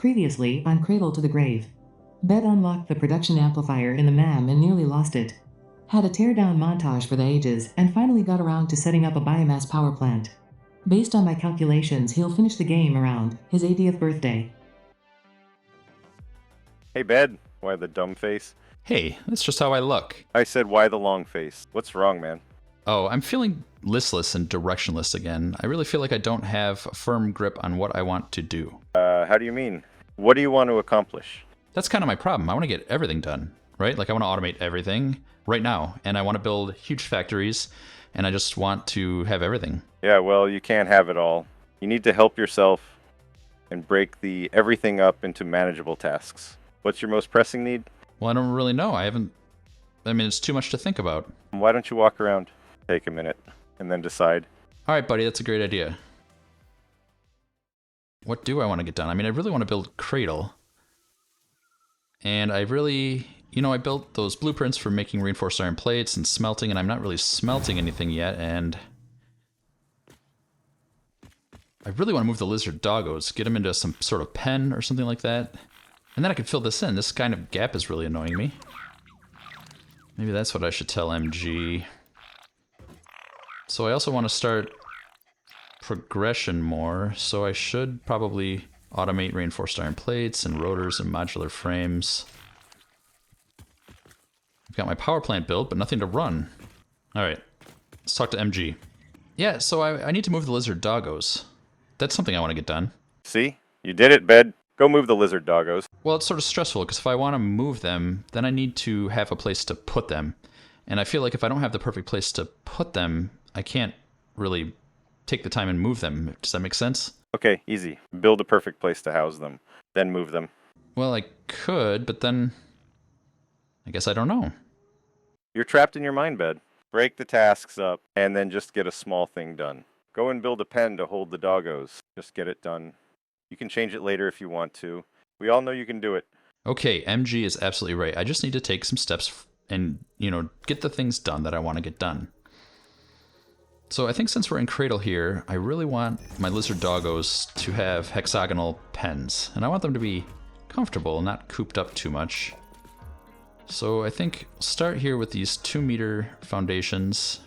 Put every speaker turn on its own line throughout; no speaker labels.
Previously on Cradle to the Grave. Bed unlocked the production amplifier in the MAM and nearly lost it. Had a teardown montage for the ages and finally got around to setting up a biomass power plant. Based on my calculations, he'll finish the game around his 80th birthday.
Hey, Bed. Why the dumb face?
Hey, that's just how I look.
I said, why the long face? What's wrong, man?
Oh, I'm feeling listless and directionless again. I really feel like I don't have a firm grip on what I want to do.
How do you mean? What do you want to accomplish?
That's kind of my problem. I want to get everything done, right? Like I want to automate everything right now, and I want to build huge factories, and I just want to have everything.
Yeah, well, you can't have it all. You need to help yourself and break everything up into manageable tasks. What's your most pressing need?
Well, I don't really know. It's too much to think about.
Why don't you walk around, take a minute, and then decide?
All right, buddy, that's a great idea. What do I want to get done? I really want to build Cradle. And I really, I built those blueprints for making reinforced iron plates and smelting, and I'm not really smelting anything yet, and I really want to move the lizard doggos, get them into some sort of pen or something like that. And then I could fill this in. This kind of gap is really annoying me. Maybe that's what I should tell MG. So I also want to start progression more, so I should probably automate reinforced iron plates and rotors and modular frames. I've got my power plant built, but nothing to run. Alright, let's talk to MG. Yeah, so I need to move the lizard doggos. That's something I want to get done.
See? You did it, Bed. Go move the lizard doggos.
Well, it's sort of stressful, because if I want to move them, then I need to have a place to put them. And I feel like if I don't have the perfect place to put them, I can't really take the time and move them. Does that make sense?
Okay, easy. Build a perfect place to house them, then move them.
Well, I could, but then I guess I don't know.
You're trapped in your mind, Bed. Break the tasks up, and then just get a small thing done. Go and build a pen to hold the doggos. Just get it done. You can change it later if you want to. We all know you can do it.
Okay, MG is absolutely right. I just need to take some steps and, get the things done that I want to get done. So I think since we're in Cradle here, I really want my lizard doggos to have hexagonal pens. And I want them to be comfortable, not cooped up too much. So I think I'll start here with these 2-meter foundations.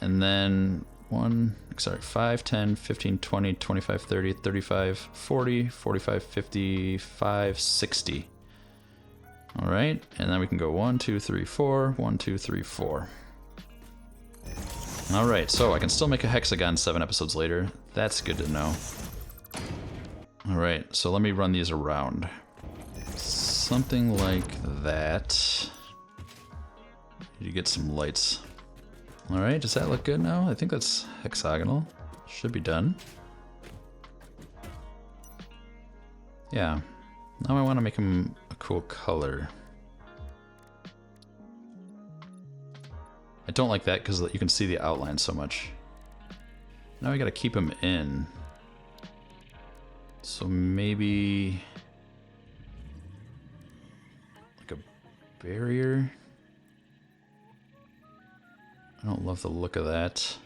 And then 5, 10, 15, 20, 25, 30, 35, 40, 45, 55, 60. All right, and then we can go 1, 2, 3, 4, 1, 2, 3, 4. All right, so I can still make a hexagon 7 episodes later. That's good to know. All right, so let me run these around. Something like that. Need to get some lights. All right, does that look good now? I think that's hexagonal. Should be done. Yeah. Now I want to make them a cool color. I don't like that because you can see the outline so much. Now we gotta keep them in. So maybe like a barrier. I don't love the look of that.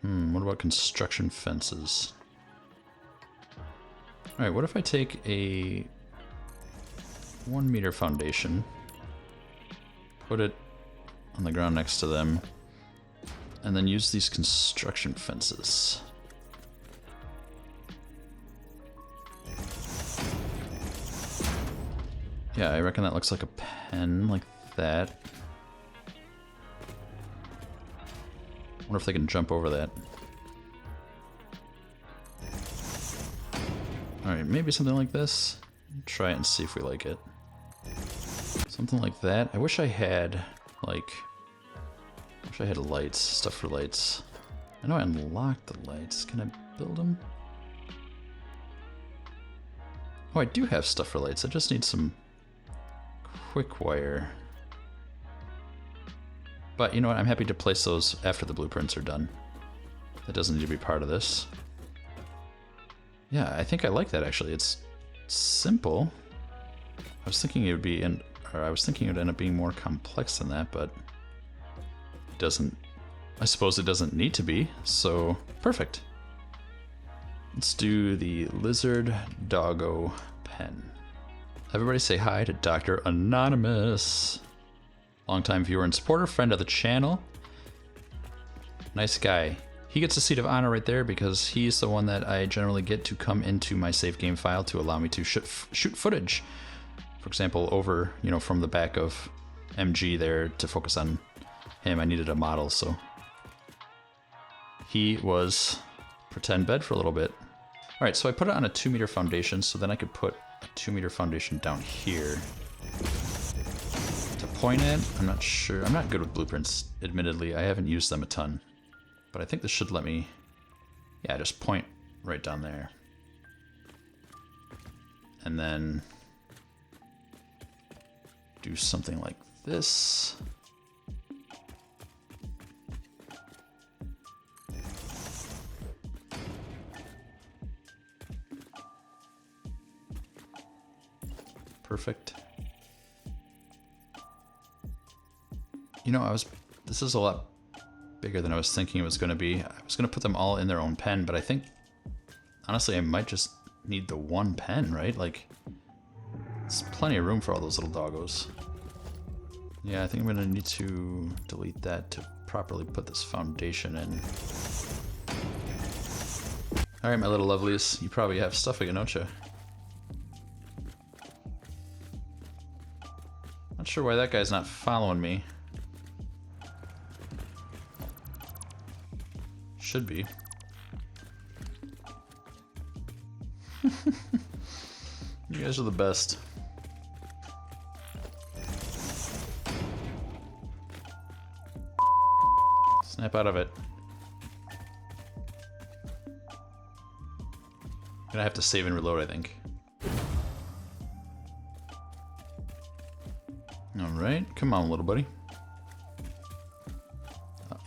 What about construction fences? Alright, what if I take a 1-meter foundation, put it on the ground next to them, and then use these construction fences. Yeah, I reckon that looks like a pen, like that. Wonder if they can jump over that. Alright, maybe something like this. Try it and see if we like it. Something like that. I wish I had, lights, stuff for lights. I know I unlocked the lights. Can I build them? Oh, I do have stuff for lights. I just need some quick wire. But you know what? I'm happy to place those after the blueprints are done. That doesn't need to be part of this. Yeah, I think I like that actually. It's simple. I was thinking it would be I was thinking it would end up being more complex than that, but it doesn't. I suppose it doesn't need to be, so perfect. Let's do the lizard doggo pen. Everybody say hi to Dr. Anonymous. Longtime viewer and supporter, friend of the channel. Nice guy. He gets a seat of honor right there because he's the one that I generally get to come into my save game file to allow me to shoot footage. For example, over, you know, from the back of MG there to focus on him. I needed a model, so he was pretend bed for a little bit. All right, so I put it on a 2-meter foundation, so then I could put a 2-meter foundation down here to point at. I'm not sure. I'm not good with blueprints, admittedly. I haven't used them a ton, but I think this should let me, yeah, just point right down there. And then do something like this. Perfect. You know, this is a lot bigger than I was thinking it was going to be. I was going to put them all in their own pen, but I think, honestly, I might just need the one pen, right? Like, there's plenty of room for all those little doggos. Yeah, I think I'm going to need to delete that to properly put this foundation in. Alright, my little lovelies, you probably have stuff again, don't you? Not sure why that guy's not following me. Should be. You guys are the best. Snap out of it. Gonna have to save and reload, I think. Alright, come on, little buddy.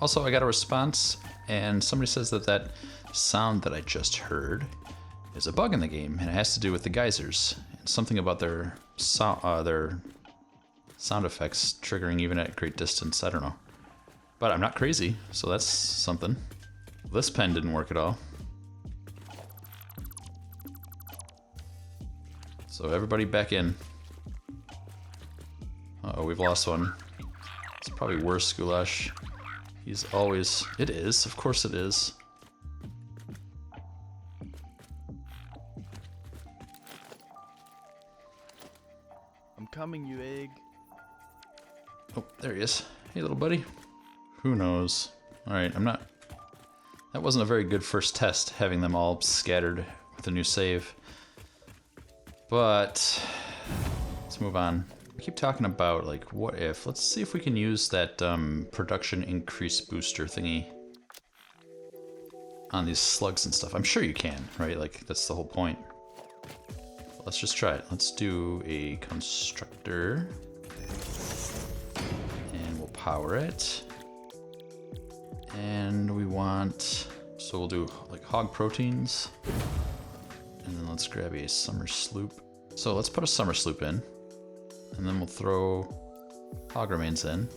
Also, I got a response, and somebody says that that sound that I just heard is a bug in the game, and it has to do with the geysers, and something about their sound effects triggering even at great distance. I don't know. But I'm not crazy, so that's something. This pen didn't work at all. So everybody back in. Uh-oh, we've lost one. It's probably worse, Goulash. He's always... It is, of course it is.
I'm coming, you egg.
Oh, there he is. Hey, little buddy. Who knows? Alright, I'm not... That wasn't a very good first test, having them all scattered with a new save. But... let's move on. I keep talking about, like, what if? Let's see if we can use that production increase booster thingy on these slugs and stuff. I'm sure you can, right? Like, that's the whole point. Let's just try it. Let's do a constructor. And we'll power it. And we want... So we'll do, like, hog proteins. And then let's grab a summer sloop. So let's put a summer sloop in. And then we'll throw hog remains in.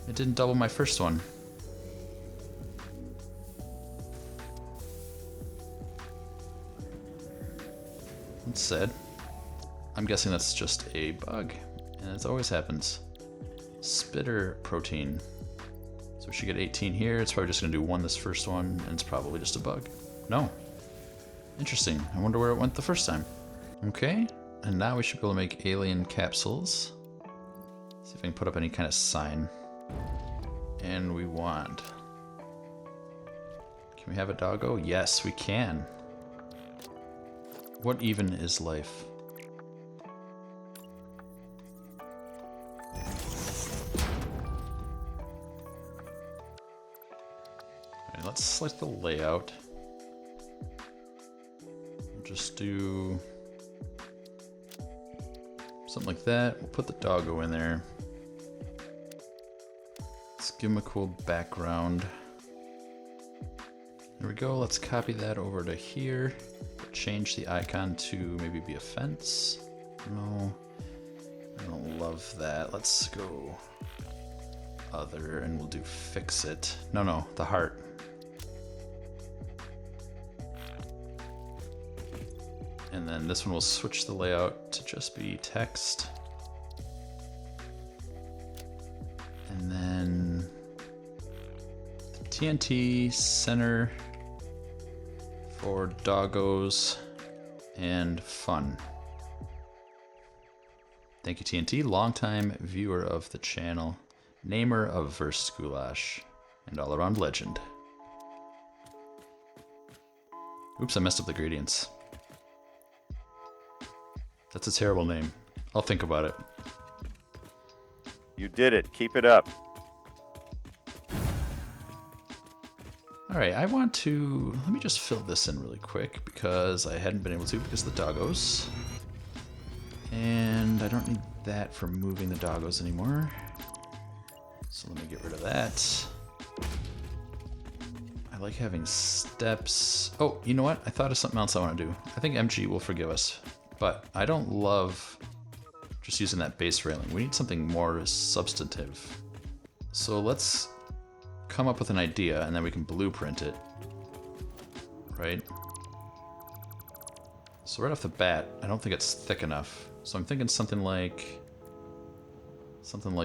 It didn't double my first one. That's sad. I'm guessing that's just a bug, and it always happens. Spitter protein. So we should get 18 here. It's probably just going to do 1 this first one, and it's probably just a bug. No. Interesting. I wonder where it went the first time. Okay, and now we should be able to make alien capsules. See if I can put up any kind of sign. And we want... Can we have a doggo? Yes, we can. What even is life? Let's select the layout. We'll just do something like that. We'll put the doggo in there. Let's give him a cool background. There we go. Let's copy that over to here. Change the icon to maybe be a fence. No, I don't love that. Let's go other, and we'll do fix it. No, the heart. And then this one will switch the layout to just be text. And then the TNT center for doggos and fun. Thank you, TNT, longtime viewer of the channel, namer of Verse Goulash, and all-around legend. Oops, I messed up the gradients. That's a terrible name. I'll think about it.
You did it. Keep it up.
Alright, I want to... Let me just fill this in really quick because I hadn't been able to because of the doggos. And I don't need that for moving the doggos anymore. So let me get rid of that. I like having steps. Oh, you know what? I thought of something else I want to do. I think MG will forgive us. But I don't love just using that base railing. We need something more substantive. So let's come up with an idea and then we can blueprint it. Right? So right off the bat, I don't think it's thick enough. So I'm thinking something like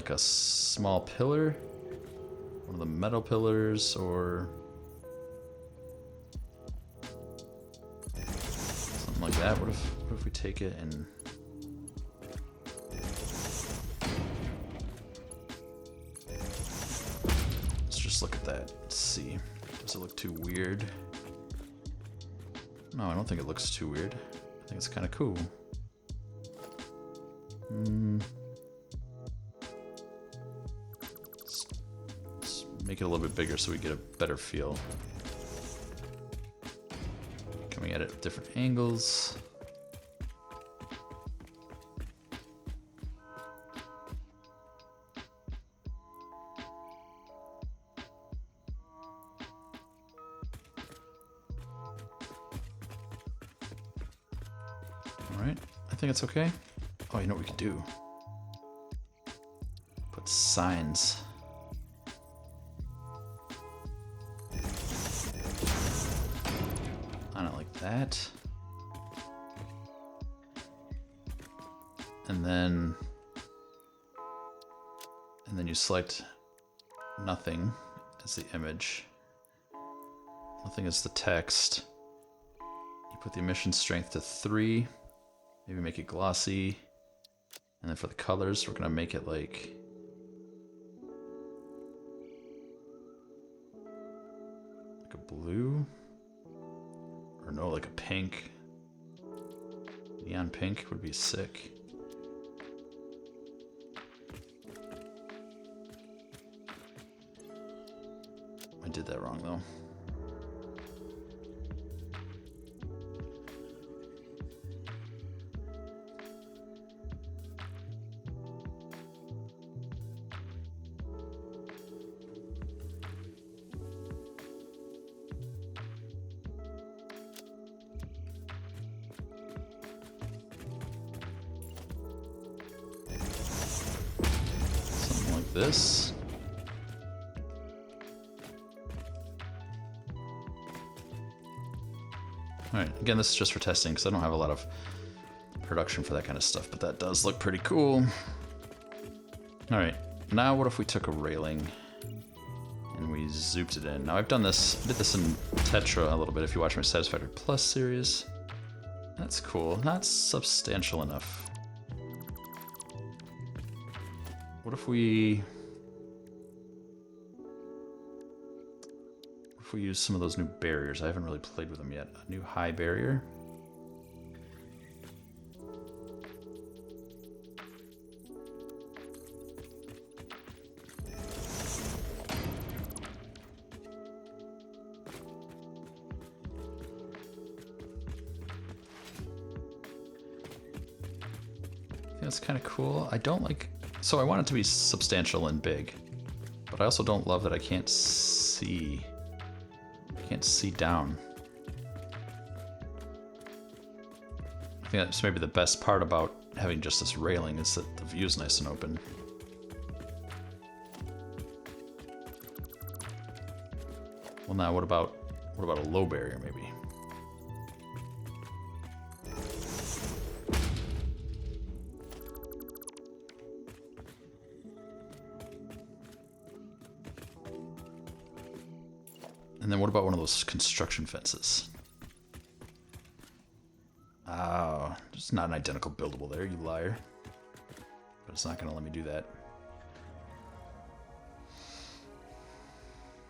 a small pillar, one of the metal pillars, or something like that. What if we take it and let's just look at that. Let's see. Does it look too weird? No, I don't think it looks too weird. I think it's kind of cool. Let's make it a little bit bigger so we get a better feel. Coming at it at different angles. Alright, I think it's okay. Oh, you know what we could do? Put signs. I don't like that. And then you select nothing as the image. Nothing is the text. You put the emission strength to 3. Maybe make it glossy. And then for the colors, we're gonna make it like a blue, or no, like a pink. Neon pink would be sick. I did that wrong though. This. Alright, again, this is just for testing because I don't have a lot of production for that kind of stuff, but that does look pretty cool. Alright, now what if we took a railing and we zooped it in? Now I've done this, I did this in Tetra a little bit if you watch my Satisfactory Plus series. That's cool, not substantial enough. What if we use some of those new barriers? I haven't really played with them yet. A new high barrier. I think that's kind of cool. I don't like... So I want it to be substantial and big, but I also don't love that I can't see down. I think that's maybe the best part about having just this railing is that the view's nice and open. Well, now what about a low barrier maybe? And then what about one of those construction fences? Oh, there's not an identical buildable there, you liar. But it's not going to let me do that.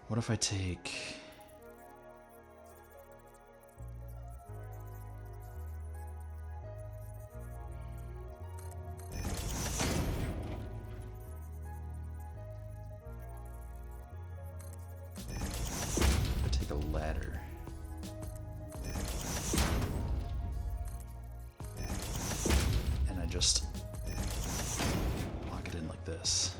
What if I take... a ladder. And I just lock it in like this.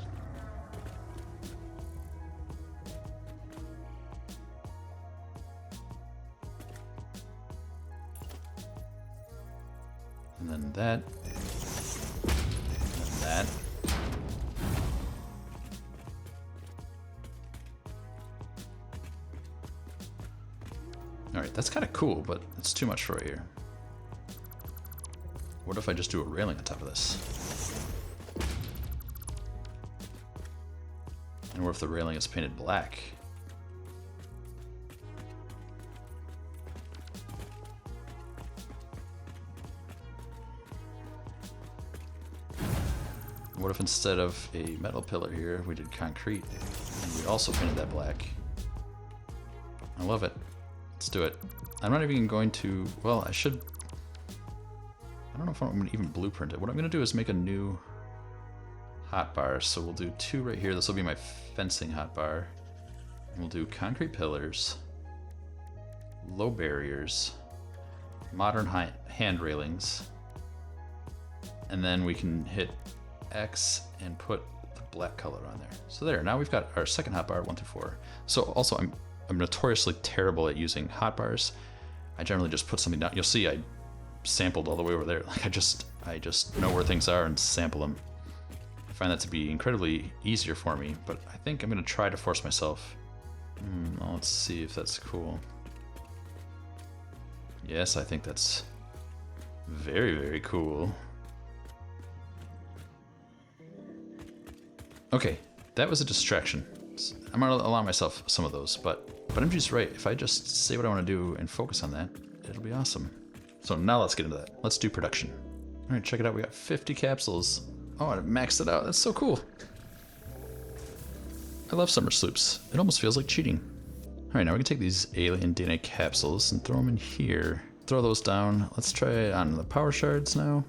And then that. And then that. Alright, that's kind of cool, but it's too much for right here. What if I just do a railing on top of this? And what if the railing is painted black? What if instead of a metal pillar here, we did concrete, and we also painted that black? I love it. Let's do it. I'm not even going to, well, I should, I don't know if I'm going to even blueprint it. What I'm going to do is make a new hotbar. So we'll do 2 right here. This will be my fencing hotbar. And we'll do concrete pillars, low barriers, modern hand railings, and then we can hit X and put the black color on there. So there, now we've got our second hotbar, 1 through 4. So also I'm notoriously terrible at using hotbars. I generally just put something down. You'll see I sampled all the way over there. Like I just know where things are and sample them. I find that to be incredibly easier for me, but I think I'm gonna try to force myself. Well, let's see if that's cool. Yes, I think that's very, very cool. Okay, that was a distraction. I'm gonna allow myself some of those, but MG's right. If I just say what I want to do and focus on that, it'll be awesome. So now let's get into that. Let's do production. All right, check it out. We got 50 capsules. Oh, I maxed it out. That's so cool. I love summer sloops. It almost feels like cheating. All right, now we can take these alien DNA capsules and throw them in here. Throw those down. Let's try it on the power shards now.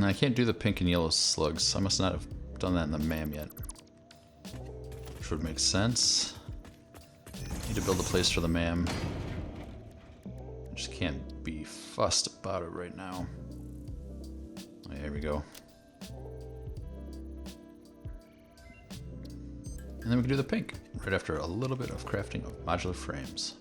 I can't do the pink and yellow slugs. I must not have done that in the MAM yet. Which would make sense. Need to build a place for the MAM. I just can't be fussed about it right now. Oh, there we go. And then we can do the pink, right after a little bit of crafting of modular frames.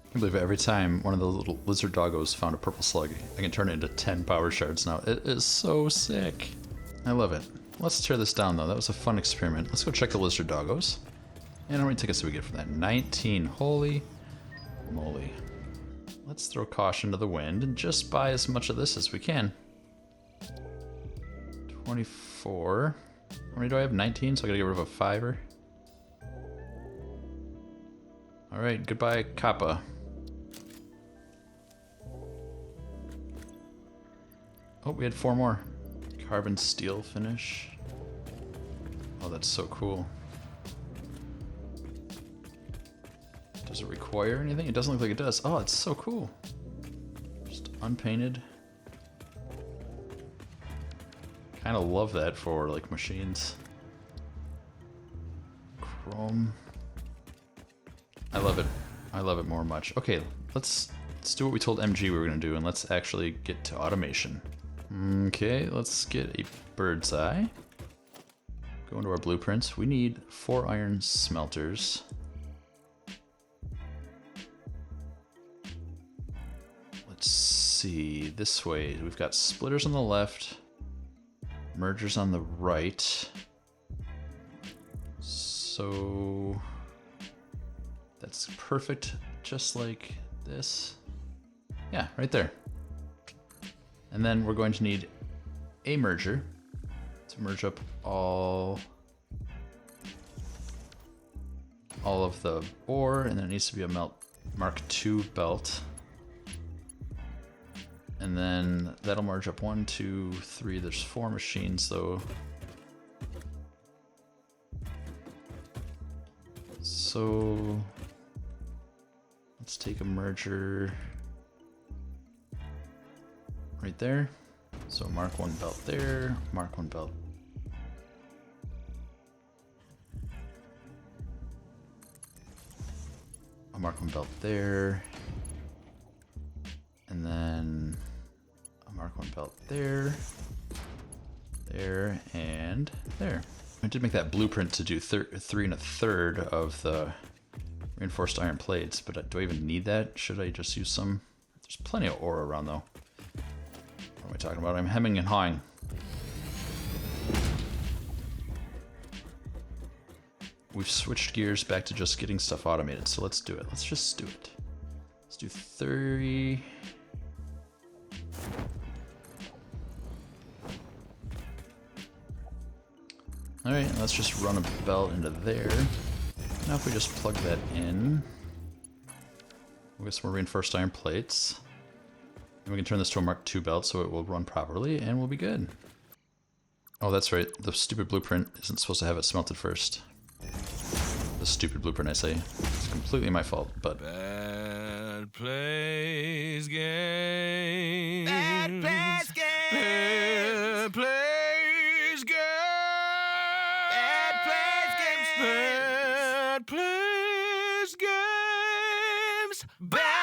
I can't believe every time one of the little lizard doggos found a purple slug, I can turn it into 10 power shards now. It is so sick. I love it. Let's tear this down though. That was a fun experiment. Let's go check the lizard doggos. And how many tickets do we get for that? 19. Holy moly. Let's throw caution to the wind and just buy as much of this as we can. 24. How many do I have? 19, so I gotta get rid of a 5-er. Alright, goodbye Kappa. Oh, we had 4 more. Carbon steel finish. Oh, that's so cool. Does it require anything? It doesn't look like it does. Oh, it's so cool. Just unpainted. Kind of love that for like machines. Chrome. I love it. I love it more much. Okay, let's do what we told MG we were gonna do, and let's actually get to automation. Okay, let's get a bird's eye. Go into our blueprints. We need 4 iron smelters. let's see, this way. We've got splitters on the left, mergers on the right. So that's perfect, just like this. Yeah, right there. And then we're going to need a merger to merge up all of the ore, and then it needs to be a Mark II belt. And then that'll merge up 1, 2, 3. There's 4 machines though. So let's take a merger right there. So Mark 1 belt there, Mark 1 belt. A Mark 1 belt there. And then a Mark 1 belt there, there, and there. I did make that blueprint to do 3 1/3 of the reinforced iron plates, but do I even need that? Should I just use some? There's plenty of ore around though. What am I talking about? I'm hemming and hawing. We've switched gears back to just getting stuff automated, so let's do it. Let's just do it. Let's do 30. Alright, let's just run a belt into there. Now if we just plug that in, we'll get some more reinforced iron plates. And we can turn this to a Mark II belt so it will run properly and we'll be good. Oh, that's right. The stupid blueprint isn't supposed to have it smelted first. The stupid blueprint, I say. It's completely my fault, but...
BEDplaysGAMES.
BEDplaysGAMES.
BEDplaysGAMES.
BEDplaysGAMES.